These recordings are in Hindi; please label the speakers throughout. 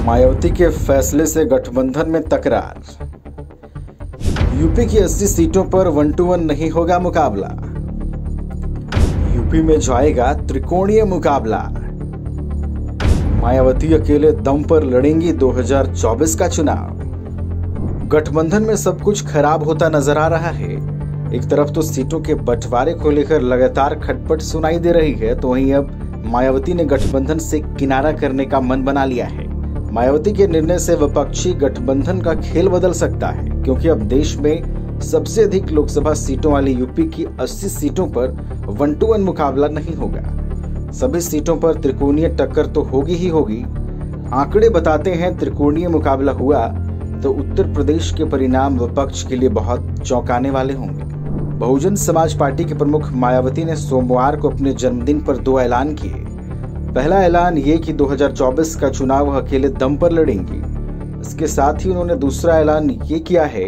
Speaker 1: मायावती के फैसले से गठबंधन में तकरार। यूपी की 80 सीटों पर 1-1 नहीं होगा मुकाबला। यूपी में जाएगा त्रिकोणीय मुकाबला। मायावती अकेले दम पर लड़ेंगी 2024 का चुनाव। गठबंधन में सब कुछ खराब होता नजर आ रहा है। एक तरफ तो सीटों के बंटवारे को लेकर लगातार खटपट सुनाई दे रही है, तो वहीं अब मायावती ने गठबंधन से किनारा करने का मन बना लिया है। मायावती के निर्णय से विपक्षी गठबंधन का खेल बदल सकता है, क्योंकि अब देश में सबसे अधिक लोकसभा सीटों वाली यूपी की 80 सीटों पर 1-1 मुकाबला नहीं होगा। सभी सीटों पर त्रिकोणीय टक्कर तो होगी ही होगी। आंकड़े बताते हैं त्रिकोणीय मुकाबला हुआ तो उत्तर प्रदेश के परिणाम विपक्ष के लिए बहुत चौंकाने वाले होंगे। बहुजन समाज पार्टी के प्रमुख मायावती ने सोमवार को अपने जन्मदिन पर 2 ऐलान किए। पहला ऐलान ये कि 2024 का चुनाव अकेले दम पर लड़ेंगी। इसके साथ ही उन्होंने दूसरा ऐलान ये किया है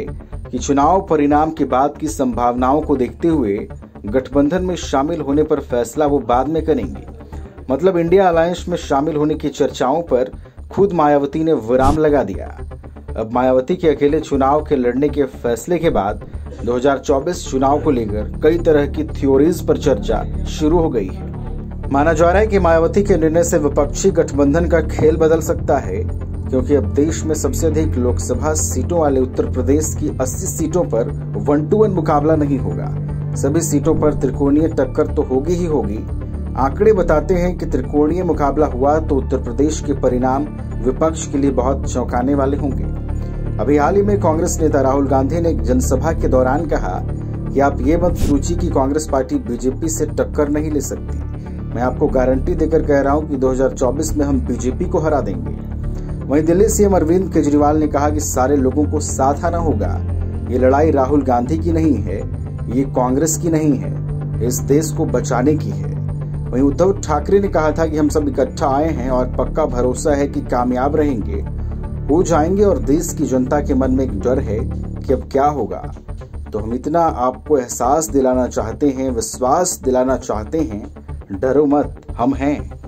Speaker 1: कि चुनाव परिणाम के बाद की संभावनाओं को देखते हुए गठबंधन में शामिल होने पर फैसला वो बाद में करेंगी। मतलब इंडिया अलायंस में शामिल होने की चर्चाओं पर खुद मायावती ने विराम लगा दिया। अब मायावती के अकेले चुनाव के लड़ने के फैसले के बाद 2024 चुनाव को लेकर कई तरह की थ्योरीज पर चर्चा शुरू हो गई है। माना जा रहा है कि मायावती के निर्णय से विपक्षी गठबंधन का खेल बदल सकता है, क्योंकि अब देश में सबसे अधिक लोकसभा सीटों वाले उत्तर प्रदेश की 80 सीटों पर 1-1 मुकाबला नहीं होगा। सभी सीटों पर त्रिकोणीय टक्कर तो होगी ही होगी। आंकड़े बताते हैं कि त्रिकोणीय मुकाबला हुआ तो उत्तर प्रदेश के परिणाम विपक्ष के लिए बहुत चौंकाने वाले होंगे। अभी हाल ही में कांग्रेस नेता राहुल गांधी ने एक जनसभा के दौरान कहा कि आप ये मत सोचिए कि कांग्रेस पार्टी बीजेपी से टक्कर नहीं ले सकती। मैं आपको गारंटी देकर कह रहा हूं कि 2024 में हम बीजेपी को हरा देंगे। वहीं दिल्ली सीएम अरविंद केजरीवाल ने कहा कि सारे लोगों को साथ आना होगा। ये लड़ाई राहुल गांधी की नहीं है, ये कांग्रेस की नहीं है, इस देश को बचाने की है। वहीं उद्धव ठाकरे ने कहा था कि हम सब इकट्ठा आए हैं और पक्का भरोसा है कि कामयाब रहेंगे, हो जाएंगे, और देश की जनता के मन में एक डर है कि अब क्या होगा। तो हम इतना आपको एहसास दिलाना चाहते हैं, विश्वास दिलाना चाहते हैं, डरो मत, हम हैं।